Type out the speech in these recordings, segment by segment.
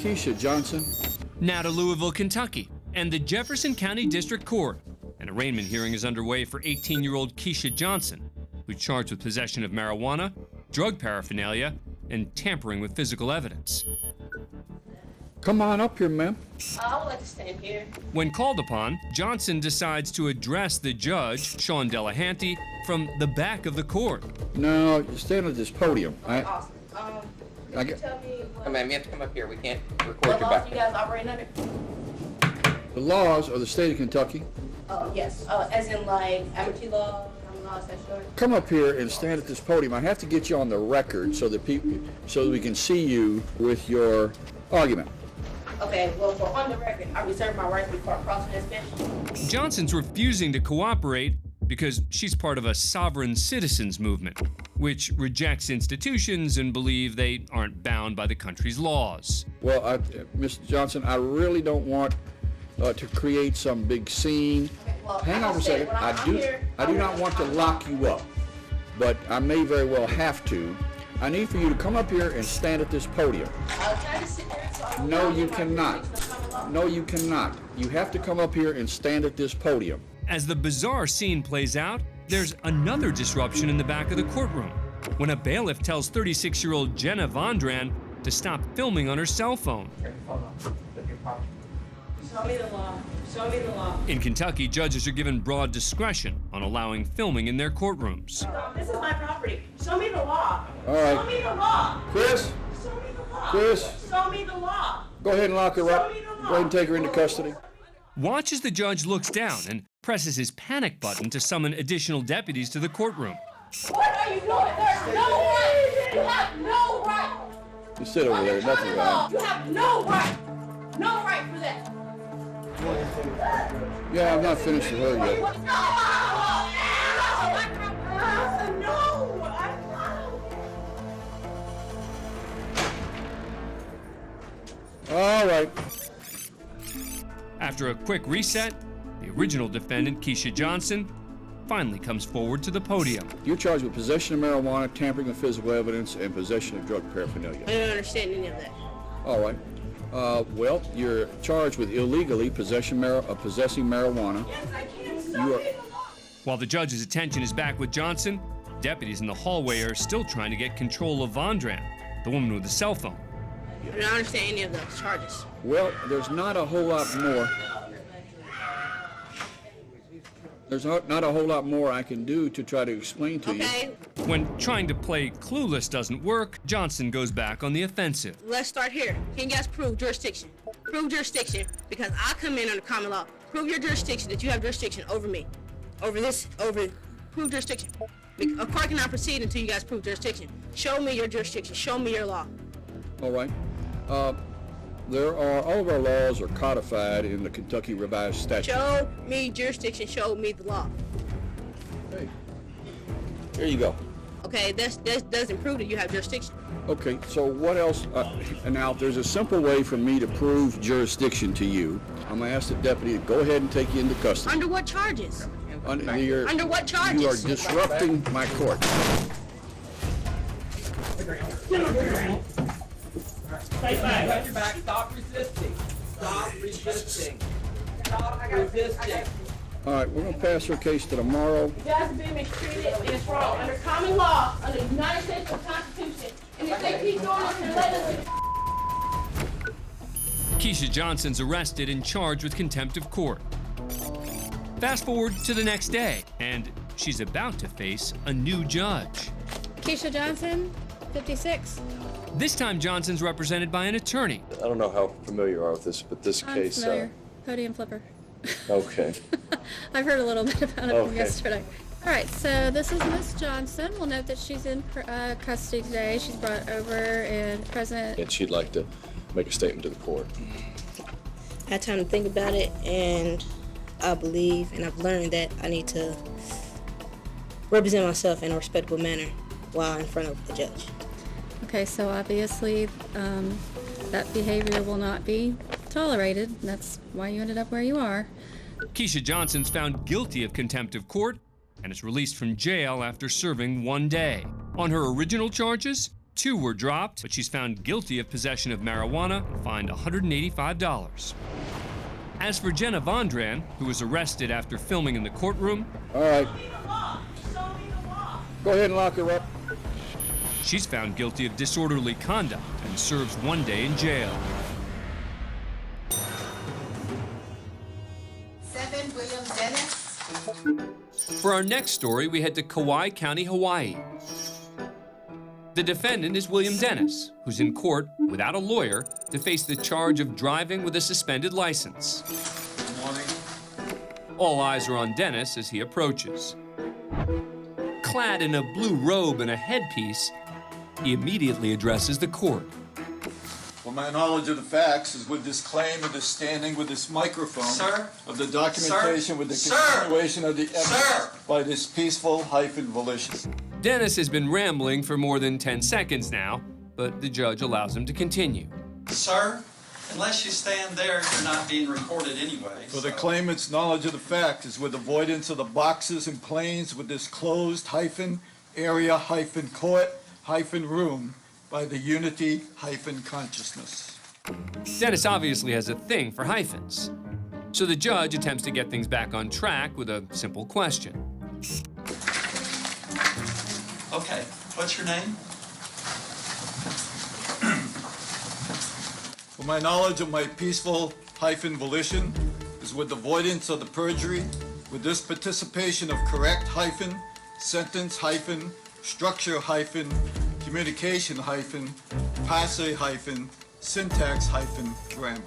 Keisha Johnson. Now to Louisville, Kentucky, and the Jefferson County District Court. An arraignment hearing is underway for 18-year-old Keisha Johnson, who's charged with possession of marijuana, drug paraphernalia, and tampering with physical evidence. Come on up here, ma'am. I would like to stand here. When called upon, Johnson decides to address the judge, Sean Delahanty, from the back of the court. No, you stand at this podium. Awesome. I Could you get- tell me Come on, you have to come up here. We can't record what your laws back. you guys operate under? The laws of the state of Kentucky. Yes. As in like amateur law, common law, statutory. Come up here and stand at this podium. I have to get you on the record so that we can see you with your argument. Okay. Well, for on the record, I reserve my right before crossing this bench. Johnson's refusing to cooperate because she's part of a sovereign citizens movement, which rejects institutions and believe they aren't bound by the country's laws. Well, Mr. Johnson, I really don't want to create some big scene. Well, Hang on a said, second. when I do not want to lock you up, but I may very well have to. I need for you to come up here and stand at this podium. Can I just sit there so I can No, not you get my cannot. jurisdiction of common law? No, you cannot. You have to come up here and stand at this podium. As the bizarre scene plays out, there's another disruption in the back of the courtroom when a bailiff tells 36-year-old Jenna Vondran to stop filming on her cell phone. Show me the law. Show me the law. In Kentucky, judges are given broad discretion on allowing filming in their courtrooms. This is my property. Show me the law. All right. Show me the law. Chris, Show me the law. Chris. Show me the law. go ahead and lock her up. Show me the law. Go ahead and take her into custody. Watch as the judge looks down and presses his panic button to summon additional deputies to the courtroom. What are you doing? There's no right. You have no right. You sit over there, nothing wrong. You have no right. No right for that. Yeah, I'm not finished with her yet. No! No! All right. After a quick reset, the original defendant, Keisha Johnson, finally comes forward to the podium. You're charged with possession of marijuana, tampering with physical evidence, and possession of drug paraphernalia. I don't understand any of that. All right. Well, you're charged with illegally possessing marijuana. Yes, I can. You Show are- me the law. While the judge's attention is back with Johnson, deputies in the hallway are still trying to get control of Vondran, the woman with the cell phone. I don't understand any of those charges. Well, there's not a whole lot more. There's not a whole lot more I can do to try to explain to you. Okay, When trying to play clueless doesn't work, Johnson goes back on the offensive. let's start here. Can you guys prove jurisdiction? Prove jurisdiction because I come in under common law. Prove your jurisdiction that you have jurisdiction over me. Prove jurisdiction. A court cannot proceed until you guys prove jurisdiction. Show me your jurisdiction. Show me your law. All right. All of our laws are codified in the Kentucky Revised Statute. Show me jurisdiction. Show me the law. Hey, here you go. Okay, that doesn't prove that you have jurisdiction. Okay, so what else? Now, there's a simple way for me to prove jurisdiction to you. I'm going to ask the deputy to go ahead and take you into custody. Under what charges? Under what charges? You are disrupting my court. Stay back. Got your back. Stop resisting. Stop resisting. Stop resisting. All right, we're going to pass her case to tomorrow. You guys have been mistreated and it's wrong. Under common law, under the United States Constitution. And if they keep doing this, then let us. Keisha Johnson's arrested and charged with contempt of court. Fast forward to the next day, and she's about to face a new judge. Keisha Johnson, 56. This time, Johnson's represented by an attorney. I don't know how familiar you are with this, but this I'm case. familiar. Podium flipper. Okay. I've heard a little bit about it from Okay. yesterday. All right, so this is Miss Johnson. We'll note that she's in custody today. She's brought over and present. And she'd like to make a statement to the court. I had time to think about it, and I believe and I've learned that I need to represent myself in a respectable manner while in front of the judge. Okay, so obviously that behavior will not be tolerated. That's why you ended up where you are. Keisha Johnson's found guilty of contempt of court and is released from jail after serving 1 day. On her original charges, 2 were dropped, but she's found guilty of possession of marijuana, fined $185. As for Jenna Vondran, who was arrested after filming in the courtroom, All right. Go ahead and lock her up. she's found guilty of disorderly conduct and serves 1 day in jail. 7 William Dennis. For our next story, we head to Kauai County, Hawaii. The defendant is William Dennis, who's in court without a lawyer to face the charge of driving with a suspended license. Good morning. All eyes are on Dennis as he approaches. Clad in a blue robe and a headpiece, he immediately addresses the court. Well, my knowledge of the facts is with this claim of this standing with this microphone. Sir? Of the documentation with the continuation of the evidence by this peaceful volition. Dennis has been rambling for more than 10 seconds now, but the judge allows him to continue. Sir, unless you stand there, you're not being recorded anyway. For the claimant's knowledge of the facts is with avoidance of the boxes and planes with this closed area court room by the unity consciousness. Dennis obviously has a thing for hyphens, so the judge attempts to get things back on track with a simple question. Okay, what's your name? For my knowledge of my peaceful volition is with avoidance of the perjury, with this participation of correct sentence structure communication passe syntax grammar.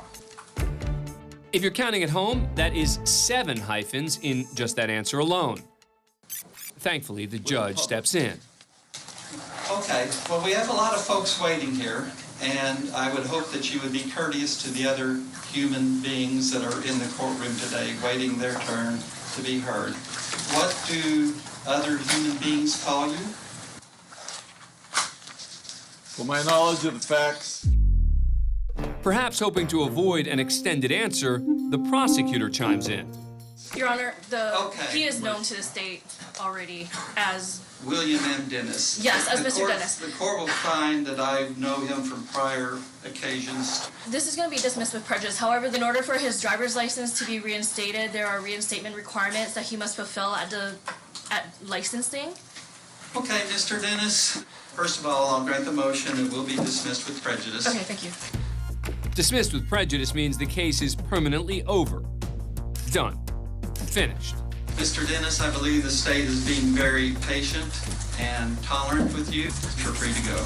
If you're counting at home, that is 7 hyphens in just that answer alone. Thankfully, the judge steps in. Okay, well, we have a lot of folks waiting here, and I would hope that you would be courteous to the other human beings that are in the courtroom today, waiting their turn to be heard. What do other human beings call you? For my knowledge of the facts. Perhaps hoping to avoid an extended answer, the prosecutor chimes in. Your Honor, he is known to the state already as... William M. Dennis. Yes, as Mr. Dennis. The court will find that I know him from prior occasions. This is going to be dismissed with prejudice. However, in order for his driver's license to be reinstated, there are reinstatement requirements that he must fulfill at licensing. Okay, Mr. Dennis. First of all, I'll grant the motion. It will be dismissed with prejudice. Okay, thank you. Dismissed with prejudice means the case is permanently over. Done. Finished. Mr. Dennis, I believe the state is being very patient and tolerant with you. You're free to go.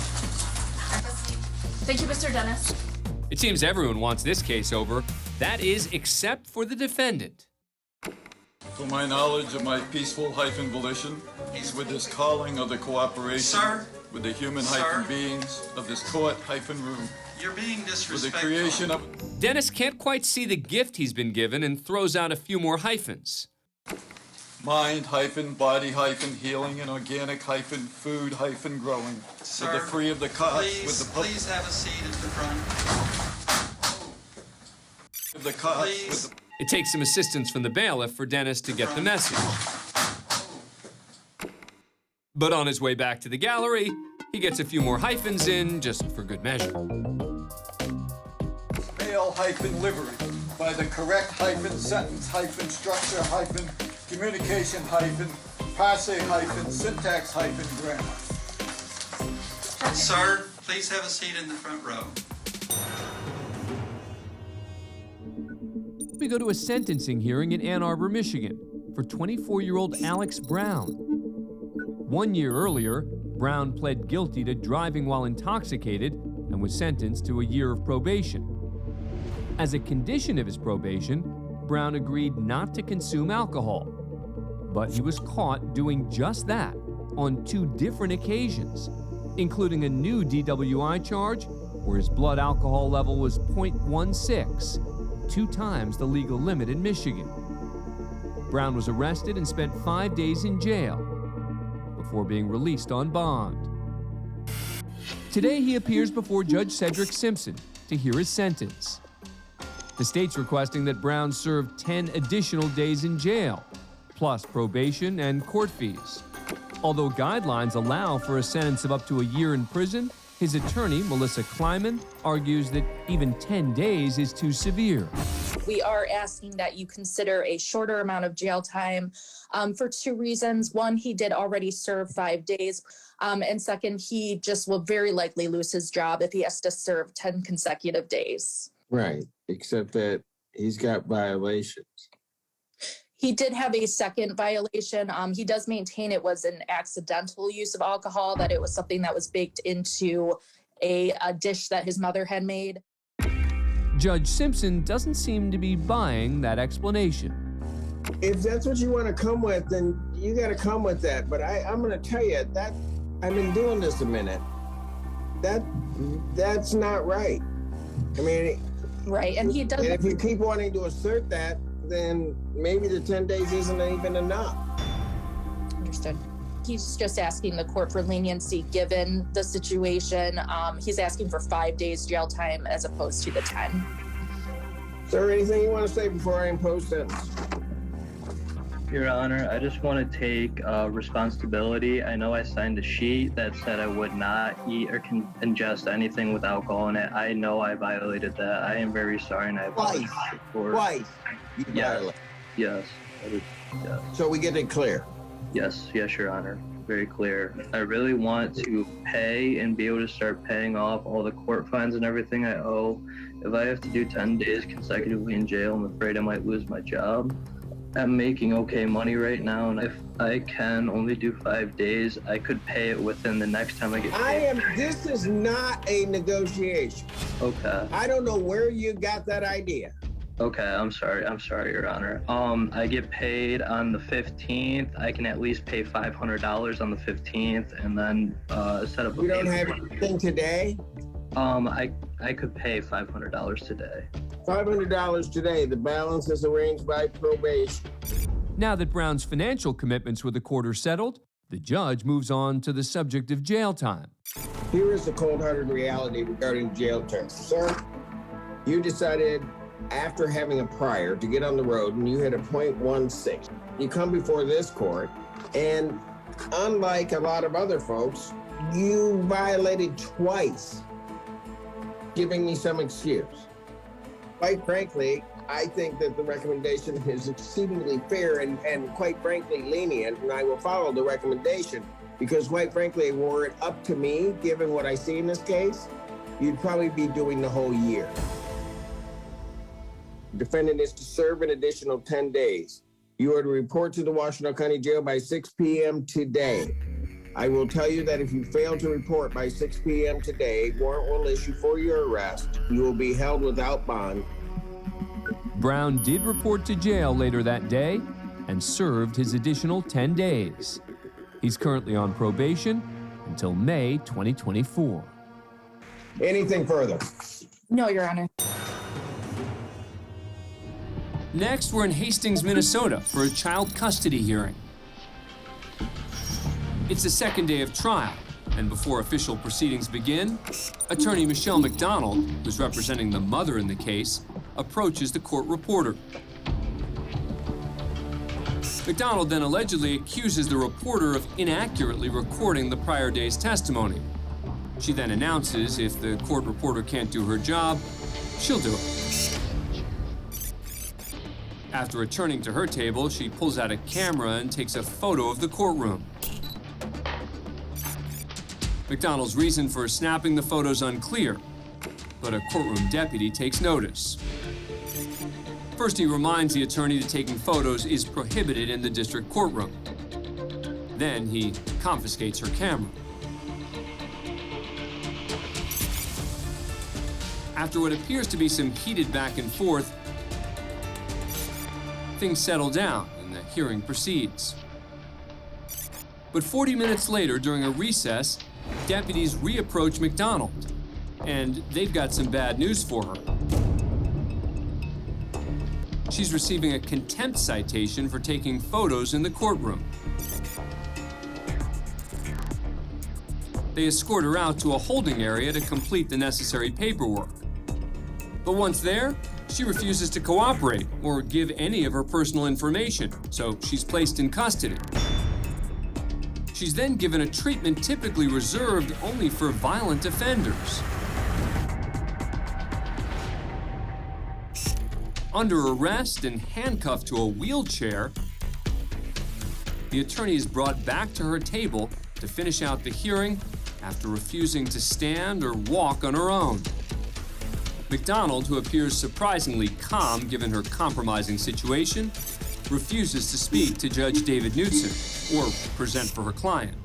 Thank you, Mr. Dennis. It seems everyone wants this case over. That is, except for the defendant. For my knowledge of my peaceful volition is with this calling of the cooperation Sir? with the human beings of this court room. You're being disrespectful. With the creation of... Dennis can't quite see the gift he's been given and throws out a few more hyphens. Mind body healing and organic food growing. Sir, with the free of the cost. Please have a seat at the front. The cost. Please. It takes some assistance from the bailiff for Dennis to get the message. But on his way back to the gallery, he gets a few more hyphens in just for good measure. Male livery by the correct sentence structure communication passe syntax grammar. Sir, please have a seat in the front row. We go to a sentencing hearing in Ann Arbor, Michigan for 24-year-old Alex Brown. 1 year earlier, Brown pled guilty to driving while intoxicated and was sentenced to a year of probation. As a condition of his probation, Brown agreed not to consume alcohol, but he was caught doing just that on 2 different occasions, including a new DWI charge where his blood alcohol level was 0.16, 2 times the legal limit in Michigan. Brown was arrested and spent 5 days in jail before being released on bond. Today he appears before Judge Cedric Simpson to hear his sentence. The state's requesting that Brown serve 10 additional days in jail, plus probation and court fees. Although guidelines allow for a sentence of up to a year in prison, His attorney, Melissa Kleiman, argues that even 10 days is too severe. We are asking that you consider a shorter amount of jail time for two reasons. One, he did already serve 5 days. And second, he just will very likely lose his job if he has to serve 10 consecutive days. Right, except that he's got violations. He did have a second violation. He does maintain it was an accidental use of alcohol, that it was something that was baked into a dish that his mother had made. Judge Simpson doesn't seem to be buying that explanation. If that's what you want to come with, then you got to come with that. But I'm going to tell you that I've been doing this a minute. That's not right. I mean, right, and he does. And if you keep wanting to assert that, then maybe the 10 days isn't even enough. Understood. He's just asking the court for leniency given the situation. He's asking for 5 days jail time as opposed to the 10. Sir, anything you want to say before I impose sentence? Your Honor, I just want to take responsibility. I know I signed a sheet that said I would not eat or ingest anything with alcohol in it. I know I violated that. I am very sorry, and I apologize. Twice. You violated. Yes. So we get it clear. Yes, Your Honor. Very clear. I really want to pay and be able to start paying off all the court fines and everything I owe. If I have to do 10 days consecutively in jail, I'm afraid I might lose my job. I'm making okay money right now, and if I can only do 5 days, I could pay it within the next time I get paid. This is not a negotiation. Okay. I don't know where you got that idea. Okay, I'm sorry, Your Honor. I get paid on the 15th. I can at least pay $500 on the 15th, and then set up a You don't have anything today? I could pay $500 today. $500 today. The balance is arranged by probation. Now that Brown's financial commitments with the court are settled, the judge moves on to the subject of jail time. Here is the cold-hearted reality regarding jail terms. Sir, you decided after having a prior to get on the road, and you had a .16. You come before this court, and unlike a lot of other folks, you violated twice, giving me some excuse. Quite frankly, I think that the recommendation is exceedingly fair and quite frankly lenient, and I will follow the recommendation because quite frankly, were it up to me, given what I see in this case, you'd probably be doing the whole year. The defendant is to serve an additional 10 days. You are to report to the Washtenaw County Jail by 6 p.m. today. I will tell you that if you fail to report by 6 p.m. today, warrant will issue for your arrest. You will be held without bond. Brown did report to jail later that day and served his additional 10 days. He's currently on probation until May 2024. Anything further? No, Your Honor. Next, we're in Hastings, Minnesota for a child custody hearing. It's the second day of trial, and before official proceedings begin, attorney Michelle McDonald, who's representing the mother in the case, approaches the court reporter. McDonald then allegedly accuses the reporter of inaccurately recording the prior day's testimony. She then announces if the court reporter can't do her job, she'll do it. After returning to her table, she pulls out a camera and takes a photo of the courtroom. McDonald's reason for snapping the photo is unclear, but a courtroom deputy takes notice. First, he reminds the attorney that taking photos is prohibited in the district courtroom. Then he confiscates her camera. After what appears to be some heated back and forth, things settle down and the hearing proceeds. But 40 minutes later, during a recess, deputies reapproach McDonald, and they've got some bad news for her. She's receiving a contempt citation for taking photos in the courtroom. They escort her out to a holding area to complete the necessary paperwork. But once there, she refuses to cooperate or give any of her personal information, so she's placed in custody. She's then given a treatment typically reserved only for violent offenders. Under arrest and handcuffed to a wheelchair, the attorney is brought back to her table to finish out the hearing after refusing to stand or walk on her own. McDonald, who appears surprisingly calm given her compromising situation, refuses to speak to Judge David Knutson or present for her client.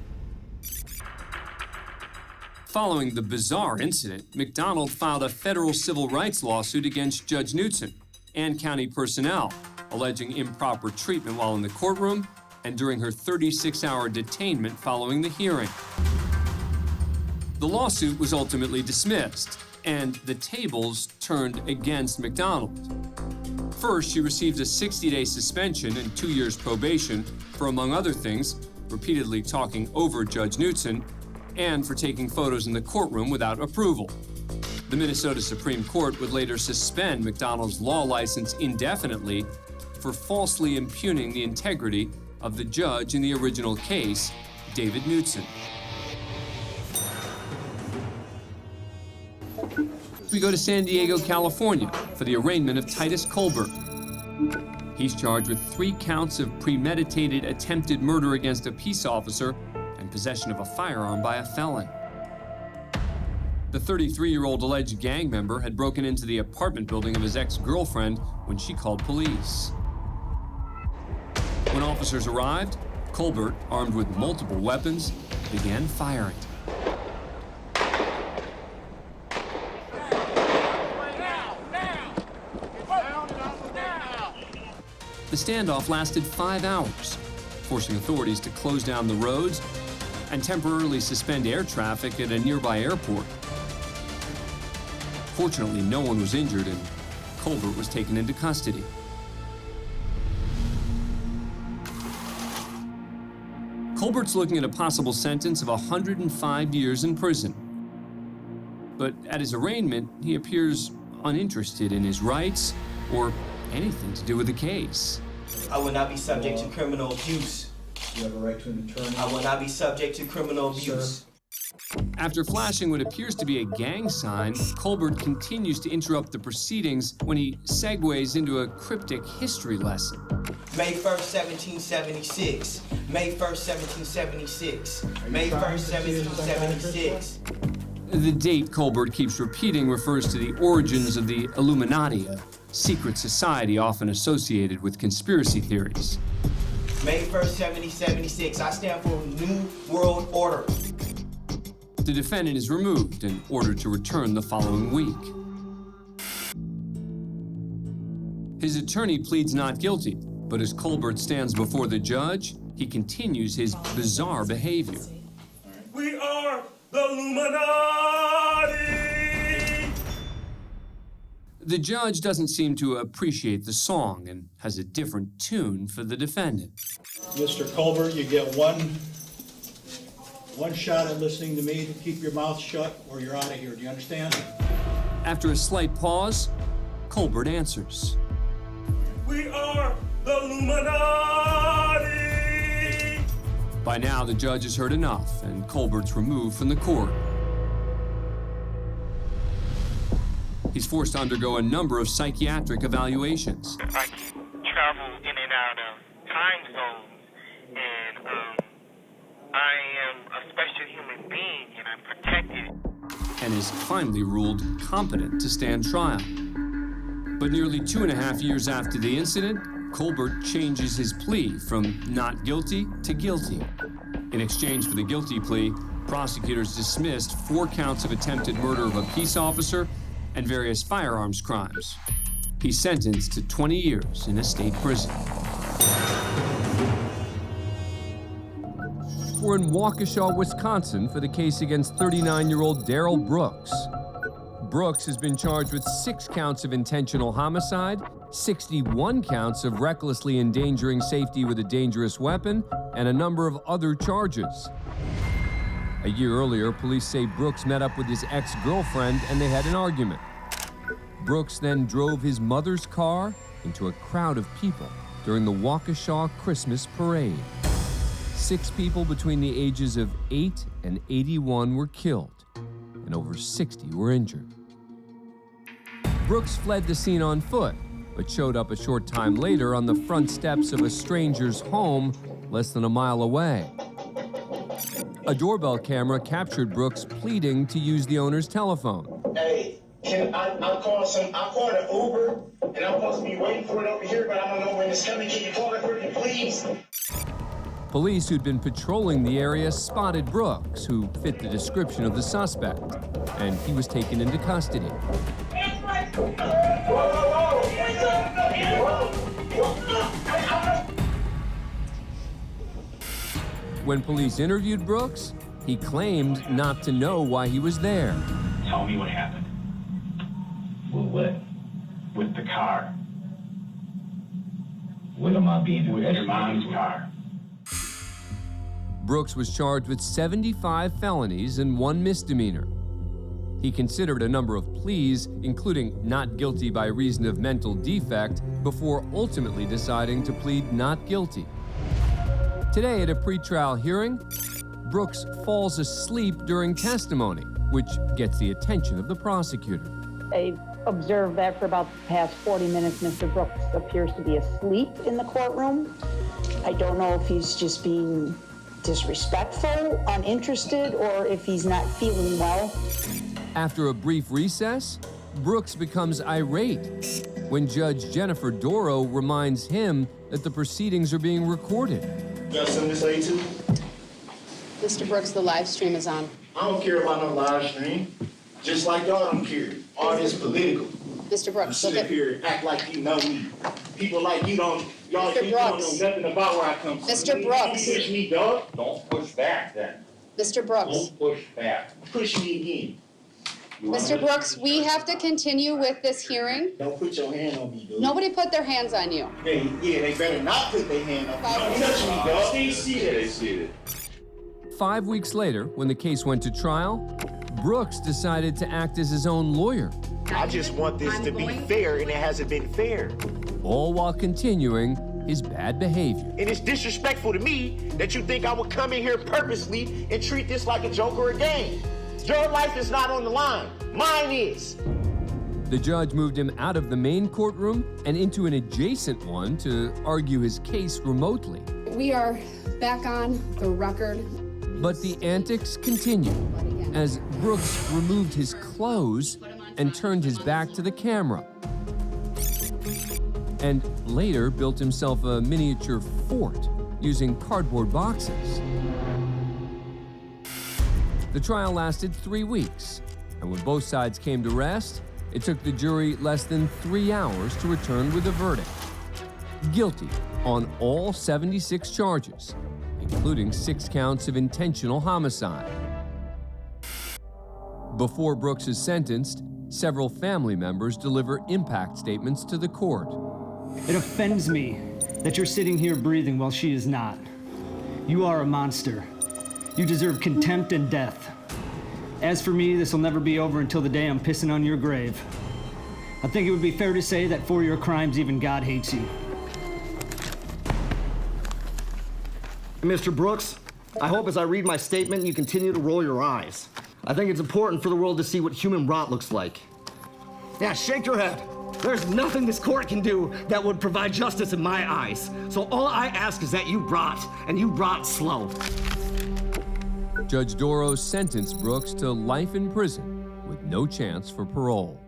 Following the bizarre incident, McDonald filed a federal civil rights lawsuit against Judge Knutson and county personnel, alleging improper treatment while in the courtroom and during her 36-hour detainment following the hearing. The lawsuit was ultimately dismissed, and the tables turned against McDonald. First, she received a 60-day suspension and 2 years probation for, among other things, repeatedly talking over Judge Knutson and for taking photos in the courtroom without approval. The Minnesota Supreme Court would later suspend McDonald's law license indefinitely for falsely impugning the integrity of the judge in the original case, David Knutson. We go to San Diego, California, for the arraignment of Titus Colbert. He's charged with 3 counts of premeditated attempted murder against a peace officer and possession of a firearm by a felon. The 33-year-old alleged gang member had broken into the apartment building of his ex-girlfriend when she called police. When officers arrived, Colbert, armed with multiple weapons, began firing. The standoff lasted 5 hours, forcing authorities to close down the roads and temporarily suspend air traffic at a nearby airport. Fortunately, no one was injured and Colbert was taken into custody. Colbert's looking at a possible sentence of 105 years in prison. But at his arraignment, he appears uninterested in his rights or anything to do with the case. I will not be subject to criminal abuse. You have a right to an attorney. I will not be subject to criminal abuse. After flashing what appears to be a gang sign, Colbert continues to interrupt the proceedings when he segues into a cryptic history lesson. May 1st, 1776. May 1st, 1776. May 1st, 1776. The date Colbert keeps repeating refers to the origins of the Illuminati, a secret society often associated with conspiracy theories. May 1st, 1776. I stand for New World Order. The defendant is removed and ordered to return the following week. His attorney pleads not guilty, but as Colbert stands before the judge, he continues his bizarre behavior. We are the Illuminati! The judge doesn't seem to appreciate the song and has a different tune for the defendant. Mr. Colbert, you get one shot at listening to me to keep your mouth shut or you're out of here. Do you understand? After a slight pause, Colbert answers. We are the Illuminati! By now, the judge has heard enough, and Colbert's removed from the court. He's forced to undergo a number of psychiatric evaluations. I can travel in and out of time zones, and I am a special human being, and I'm protected. And is finally ruled competent to stand trial. But nearly 2.5 years after the incident, Colbert changes his plea from not guilty to guilty. In exchange for the guilty plea, prosecutors dismissed 4 counts of attempted murder of a peace officer and various firearms crimes. He's sentenced to 20 years in a state prison. We're in Waukesha, Wisconsin for the case against 39-year-old Darrell Brooks. Brooks has been charged with 6 counts of intentional homicide, 61 counts of recklessly endangering safety with a dangerous weapon, and a number of other charges. A year earlier, police say Brooks met up with his ex-girlfriend and they had an argument. Brooks then drove his mother's car into a crowd of people during the Waukesha Christmas parade. 6 people between the ages of 8 and 81 were killed, and over 60 were injured. Brooks fled the scene on foot, but showed up a short time later on the front steps of a stranger's home less than a mile away. A doorbell camera captured Brooks pleading to use the owner's telephone. Hey, I called an Uber, and I'm supposed to be waiting for it over here, but I don't know when it's coming. Can you call it for me, please? Police who'd been patrolling the area spotted Brooks, who fit the description of the suspect, and he was taken into custody. When police interviewed Brooks, he claimed not to know why he was there. Tell me what happened. With the car. What am I being with your mom's car? Brooks was charged with 75 felonies and 1 misdemeanor. He considered a number of pleas, including not guilty by reason of mental defect, before ultimately deciding to plead not guilty. Today, at a pretrial hearing, Brooks falls asleep during testimony, which gets the attention of the prosecutor. I observed that for about the past 40 minutes, Mr. Brooks appears to be asleep in the courtroom. I don't know if he's just being disrespectful, uninterested, or if he's not feeling well. After a brief recess, Brooks becomes irate when Judge Jennifer Doro reminds him that the proceedings are being recorded. You got something to say too? Mr. Brooks, the live stream is on. I don't care about no live stream. Just like y'all don't care. All this political. Mr. Brooks, You sit here and act like you know me. People like you don't, y'all Mr. think you don't Brooks. know nothing about where I come from. Mr. Brooks. You push me, dog. Don't push back then. Mr. Brooks. Don't push back. Push me again. Mr. Brooks, we have to continue with this hearing. Don't put your hand on me, dude. Nobody put their hands on you. They better not put their hand on me. Don't touch me, dog. Stay seated. 5 weeks later, when the case went to trial, Brooks decided to act as his own lawyer. I just want this to be fair, and it hasn't been fair. All while continuing his bad behavior. And it's disrespectful to me that you think I would come in here purposely and treat this like a joke or a game. Your life is not on the line. Mine is. The judge moved him out of the main courtroom and into an adjacent one to argue his case remotely. We are back on the record. But the antics continued as Brooks removed his clothes and turned his back to the camera. And later built himself a miniature fort using cardboard boxes. The trial lasted 3 weeks, and when both sides came to rest, it took the jury less than 3 hours to return with a verdict. Guilty on all 76 charges, including 6 counts of intentional homicide. Before Brooks is sentenced, several family members deliver impact statements to the court. It offends me that you're sitting here breathing while she is not. You are a monster. You deserve contempt and death. As for me, this will never be over until the day I'm pissing on your grave. I think it would be fair to say that for your crimes, even God hates you. Mr. Brooks, I hope as I read my statement, you continue to roll your eyes. I think it's important for the world to see what human rot looks like. Yeah, shake your head. There's nothing this court can do that would provide justice in my eyes. So all I ask is that you rot, and you rot slow. Judge Doro sentenced Brooks to life in prison with no chance for parole.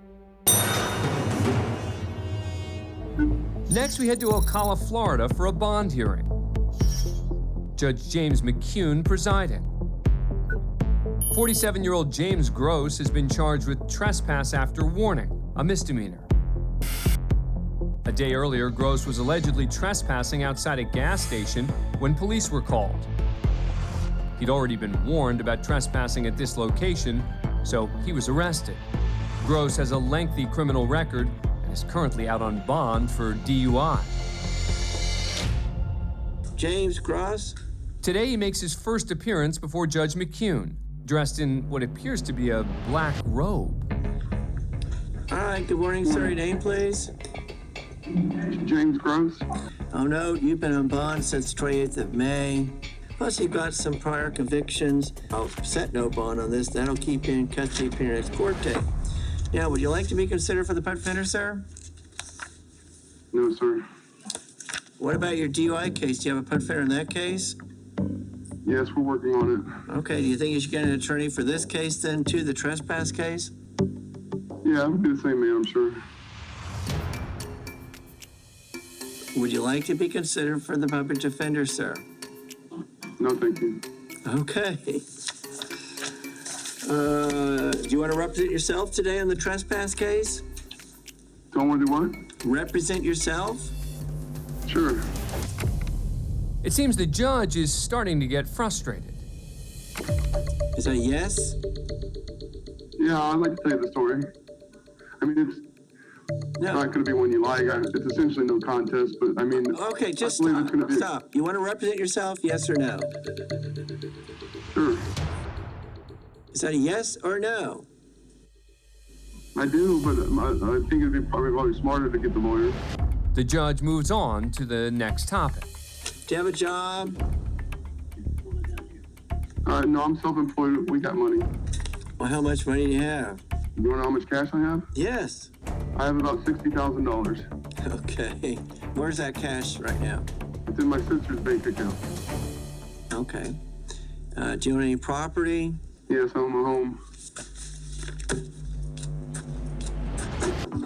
Next, we head to Ocala, Florida for a bond hearing. Judge James McCune presiding. 47-year-old James Gross has been charged with trespass after warning, a misdemeanor. A day earlier, Gross was allegedly trespassing outside a gas station when police were called. He'd already been warned about trespassing at this location, so he was arrested. Gross has a lengthy criminal record and is currently out on bond for DUI. James Gross? Today he makes his first appearance before Judge McCune, dressed in what appears to be a black robe. All right, good morning, sir. Your name, please? James Gross. Oh, no, you've been on bond since 28th of May. Plus, you've got some prior convictions. I'll set no bond on this. That'll keep you in custody for your next court date. Now, would you like to be considered for the public defender, sir? No, sir. What about your DUI case? Do you have a public defender in that case? Yes, we're working on it. Okay, do you think you should get an attorney for this case then, too, the trespass case? Yeah, I'm the same man, I'm sure. Would you like to be considered for the public defender, sir? No, thank you. Okay. Do you want to represent yourself today on the trespass case? Don't want to do what? Represent yourself? Sure. It seems the judge is starting to get frustrated. Is that a yes? Yeah, I'd like to tell you the story. I mean, it's not going to be one you like. It's essentially no contest, but I mean... Okay, just stop. Stop. You want to represent yourself, yes or no? Sure. Is that a yes or no? I do, but I think it'd be probably smarter to get the lawyer. The judge moves on to the next topic. Do you have a job? No, I'm self-employed. We got money. Well, how much money do you have? You want to know how much cash I have? Yes. I have about $60,000. Okay. Where's that cash right now? It's in my sister's bank account. Okay. Do you own any property? Yes, I own a home.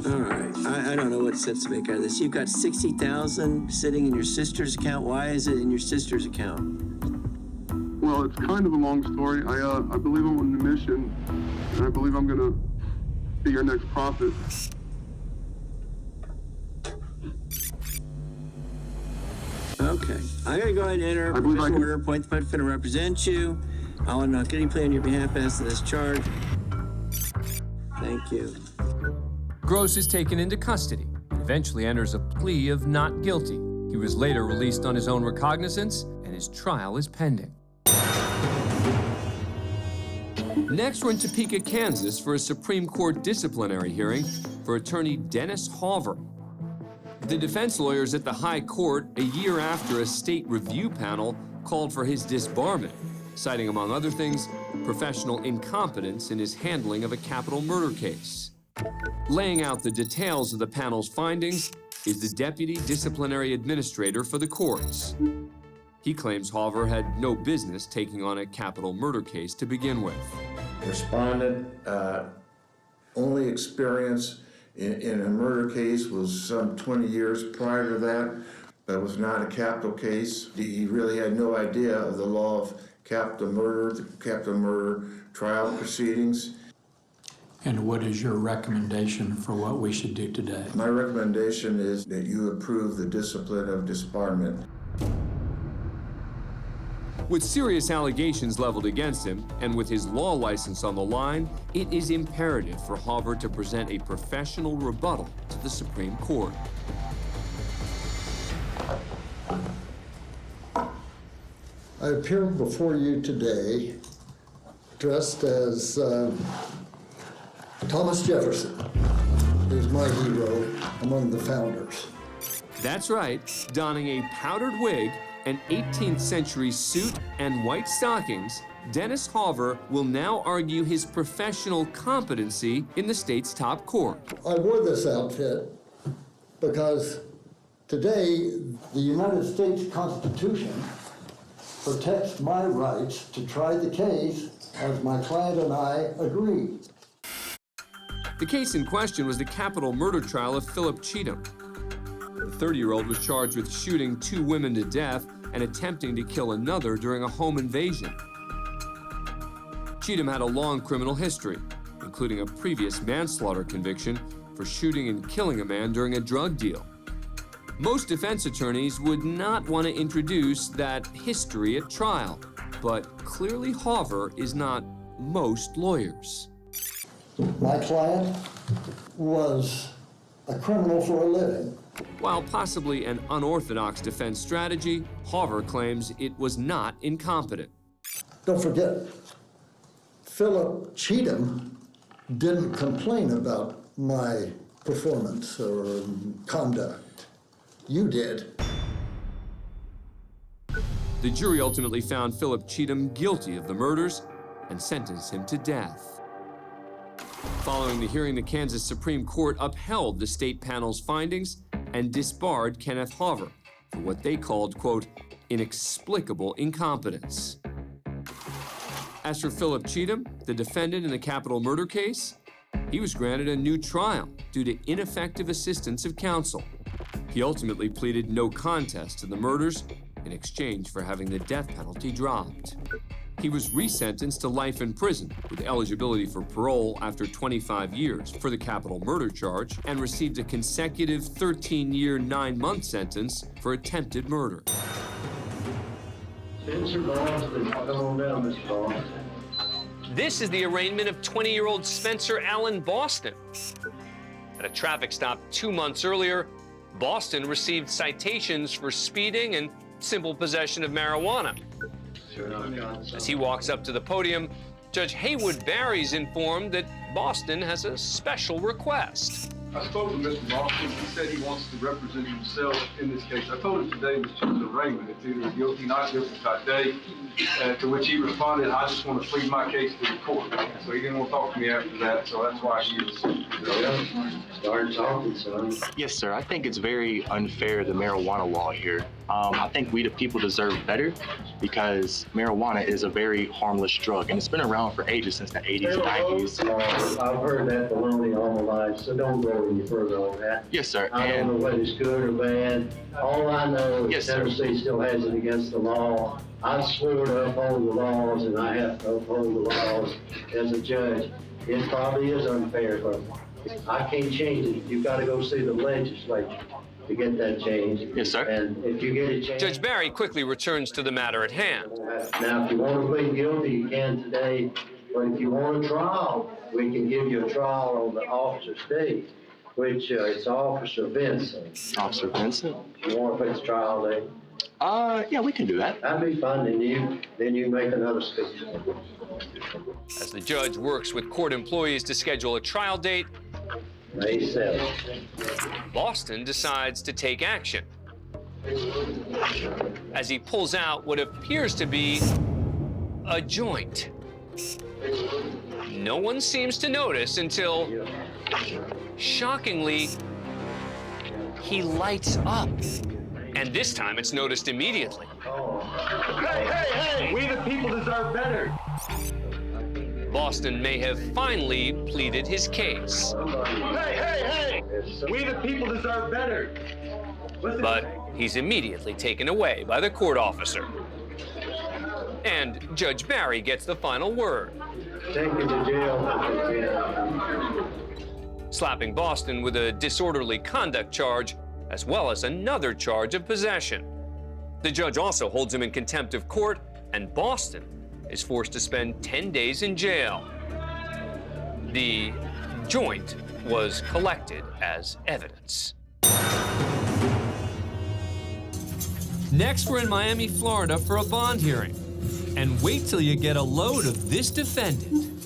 All right. I don't know what sense to make out of this. You've got $60,000 sitting in your sister's account. Why is it in your sister's account? Well, it's kind of a long story. I believe I'm on a mission, and I believe I'm going to be your next prophet. Okay. I'm going to go ahead and enter a provisional order, appoint the public defender to represent you. I'll not get any plea on your behalf as to this charge. Thank you. Gross is taken into custody and eventually enters a plea of not guilty. He was later released on his own recognizance, and his trial is pending. Next, we're in Topeka, Kansas for a Supreme Court disciplinary hearing for attorney Dennis Hoover. The defense lawyers at the High Court a year after a state review panel called for his disbarment, citing, among other things, professional incompetence in his handling of a capital murder case. Laying out the details of the panel's findings is the deputy disciplinary administrator for the courts. He claims Hoover had no business taking on a capital murder case to begin with. Respondent only experience in a murder case was some 20 years prior to that. That was not a capital case. He really had no idea of the law of capital murder, the capital murder trial proceedings. And what is your recommendation for what we should do today? My recommendation is that you approve the discipline of disbarment. With serious allegations leveled against him, and with his law license on the line, it is imperative for Hoover to present a professional rebuttal to the Supreme Court. I appear before you today dressed as Thomas Jefferson, who's my hero among the founders. That's right, donning a powdered wig, an 18th century suit, and white stockings, Dennis Hoover will now argue his professional competency in the state's top court. I wore this outfit because today the United States Constitution protects my rights to try the case as my client and I agree. The case in question was the capital murder trial of Philip Cheatham. The 30-year-old was charged with shooting 2 women to death and attempting to kill another during a home invasion. Cheatham had a long criminal history, including a previous manslaughter conviction for shooting and killing a man during a drug deal. Most defense attorneys would not want to introduce that history at trial, but clearly Hoover is not most lawyers. My client was a criminal for a living. While possibly an unorthodox defense strategy, Hoover claims it was not incompetent. Don't forget, Philip Cheatham didn't complain about my performance or conduct. You did. The The jury ultimately found Philip Cheatham guilty of the murders and sentenced him to death. Following the hearing, the Kansas Supreme Court upheld the state panel's findings and disbarred Kenneth Hoover for what they called, quote, inexplicable incompetence. As for Philip Cheatham, the defendant in the capital murder case, he was granted a new trial due to ineffective assistance of counsel. He ultimately pleaded no contest to the murders in exchange for having the death penalty dropped. He was resentenced to life in prison with eligibility for parole after 25 years for the capital murder charge and received a consecutive 13-year, 9-month sentence for attempted murder. This is the arraignment of 20-year-old Spencer Allen Boston. At a traffic stop 2 months earlier, Boston received citations for speeding and simple possession of marijuana. As he walks up to the podium, Judge Haywood Barry's informed that Boston has a special request. I spoke with Mr. Boston. He said he wants to represent himself in this case. I told him today was just an arraignment. It's either guilty, not guilty type day. To which he responded, I just want to plead my case to the court. So he didn't want to talk to me after that, so that's why he was started talking, son. Yes, sir. I think it's very unfair, the marijuana law here. I think we the people deserve better because marijuana is a very harmless drug, and it's been around for ages, since the 80s and 90s. I've heard that baloney all my life, so don't go any further on that. Yes, sir. I don't know whether it's good or bad. All I know is Tennessee still has it against the law. I swore to uphold the laws, and I have to uphold the laws as a judge. It probably is unfair, but I can't change it. You've got to go see the legislature to get that change. Yes, sir. And if you get it changed... Judge Barry quickly returns to the matter at hand. Now, if you want to plead guilty, you can today. But if you want a trial, we can give you a trial on the officer's date, which it's Officer Vincent. Officer Vincent? You want to fix trial date? Yeah, we can do that. That'd be fun, then you make another speech. As the judge works with court employees to schedule a trial date, May 7th. Boston decides to take action as he pulls out what appears to be a joint. No one seems to notice until, shockingly, he lights up. And this time it's noticed immediately. Hey! We the people deserve better. Boston may have finally pleaded his case. Hey! We the people deserve better. But he's immediately taken away by the court officer. And Judge Barry gets the final word. Take him to jail. Slapping Boston with a disorderly conduct charge, as well as another charge of possession. The judge also holds him in contempt of court, and Boston is forced to spend 10 days in jail. The joint was collected as evidence. Next, we're in Miami, Florida for a bond hearing. And wait till you get a load of this defendant.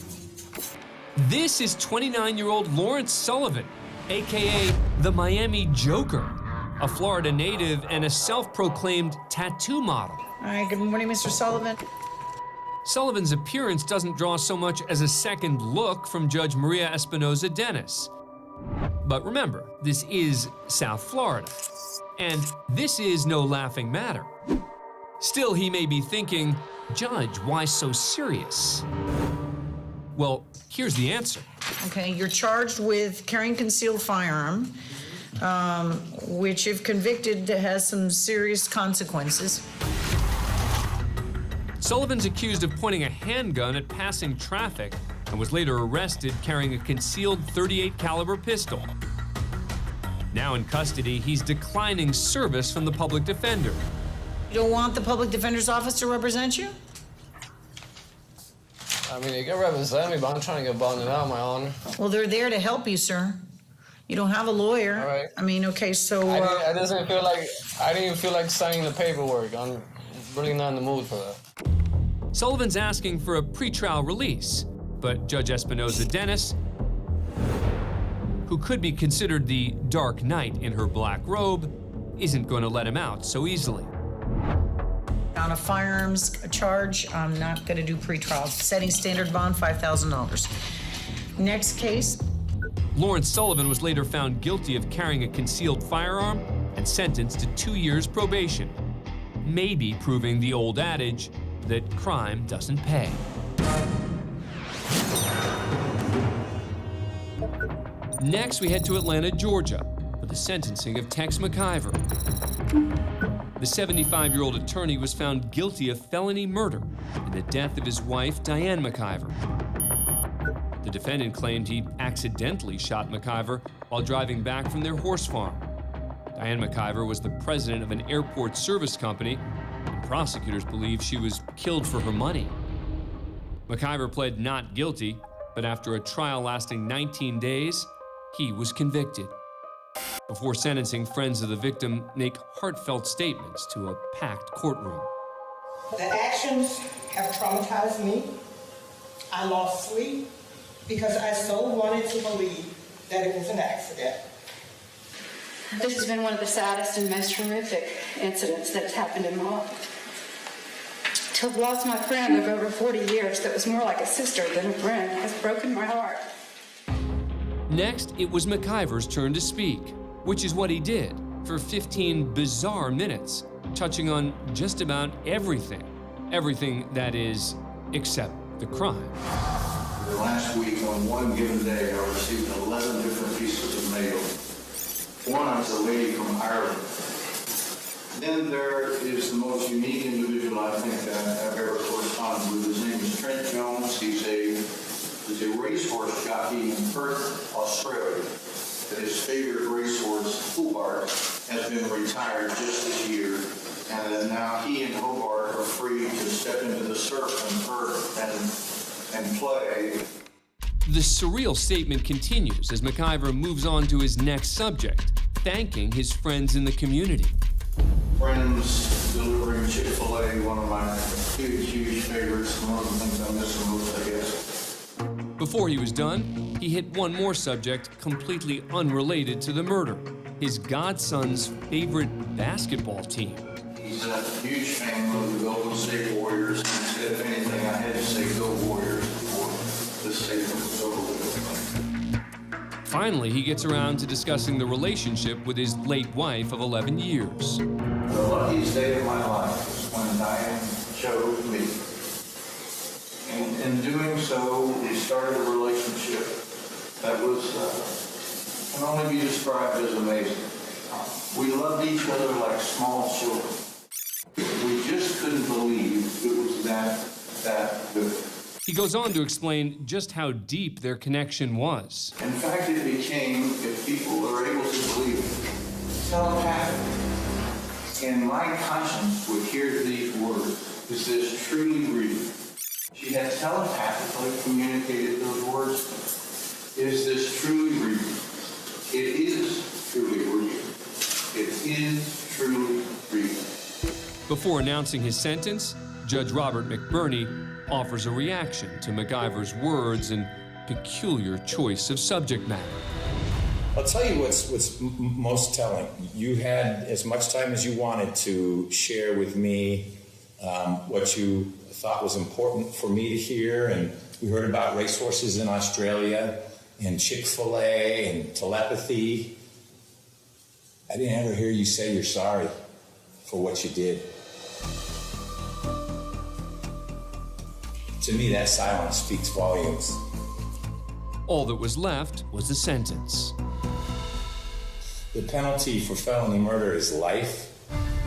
This is 29-year-old Lawrence Sullivan, AKA the Miami Joker, a Florida native and a self-proclaimed tattoo model. All right, good morning, Mr. Sullivan. Sullivan's appearance doesn't draw so much as a second look from Judge Maria Espinoza Dennis. But remember, this is South Florida, and this is no laughing matter. Still, he may be thinking, Judge, why so serious? Well, here's the answer. Okay, you're charged with carrying concealed firearm, which, if convicted, has some serious consequences. Sullivan's accused of pointing a handgun at passing traffic and was later arrested carrying a concealed .38 caliber pistol. Now in custody, he's declining service from the public defender. You don't want the public defender's office to represent you? I mean, they can represent me, but I'm trying to get bonded out, my honor. Well, they're there to help you, sir. You don't have a lawyer. All right. I mean, okay, so... I didn't even feel like signing the paperwork. I'm really not in the mood for that. Sullivan's asking for a pretrial release, but Judge Espinoza Dennis, who could be considered the Dark Knight in her black robe, isn't going to let him out so easily. On a firearms charge, I'm not going to do pretrial. Setting standard bond, $5,000. Next case. Lawrence Sullivan was later found guilty of carrying a concealed firearm and sentenced to 2 years probation, maybe proving the old adage that crime doesn't pay. Next, we head to Atlanta, Georgia, for the sentencing of Tex McIver. The 75-year-old attorney was found guilty of felony murder in the death of his wife, Diane McIver. The defendant claimed he accidentally shot McIver while driving back from their horse farm. Diane McIver was the president of an airport service company, and prosecutors believe she was killed for her money. McIver pled not guilty, but after a trial lasting 19 days, he was convicted. Before sentencing, friends of the victim make heartfelt statements to a packed courtroom. The actions have traumatized me. I lost sleep because I so wanted to believe that it was an accident. This has been one of the saddest and most horrific incidents that has happened in my life. To have lost my friend of over 40 years that was more like a sister than a friend has broken my heart. Next, it was McIver's turn to speak, which is what he did for 15 bizarre minutes, touching on just about everything. Everything, that is, except the crime. Last week, on one given day, I received 11 different pieces of mail. One was a lady from Ireland. Then there is the most unique individual I think I've ever corresponded with. His name is Trent Jones. He's a racehorse jockey in Perth, Australia. His favorite racehorse, Hobart, has been retired just this year, and now he and Hobart are free to step into the surf in Perth and play. The surreal statement continues as McIver moves on to his next subject, thanking his friends in the community. Friends delivering Chick-fil-A, one of my huge favorites, and one of the things I miss the most, I guess. Before he was done, he hit one more subject completely unrelated to the murder, his godson's favorite basketball team. He's a huge fan of the Golden State Warriors. He said, if anything, I had to say go Warriors before this statement was over with. Finally, he gets around to discussing the relationship with his late wife of 11 years. The luckiest day of my life was when Diane chose me. And in doing so, we started a relationship that was can only be described as amazing. We loved each other like small children. We just couldn't believe it was that good. He goes on to explain just how deep their connection was. In fact, it became, if people are able to believe it, telepathic. And my conscience would hear these words, is this truly real? She had telepathically communicated those words. Is this truly real? It is truly real. It is truly real. Before announcing his sentence, Judge Robert McBurney offers a reaction to McIver's words and peculiar choice of subject matter. I'll tell you what's most telling. You had as much time as you wanted to share with me what you thought was important for me to hear, and we heard about racehorses in Australia and Chick-fil-A and telepathy. I didn't ever hear you say you're sorry for what you did. To me, that silence speaks volumes. All that was left was the sentence. The penalty for felony murder is life.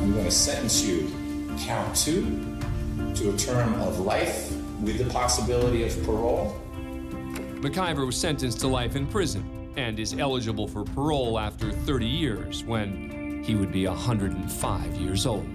I'm going to sentence you, count 2, to a term of life with the possibility of parole. McIver was sentenced to life in prison and is eligible for parole after 30 years when he would be 105 years old.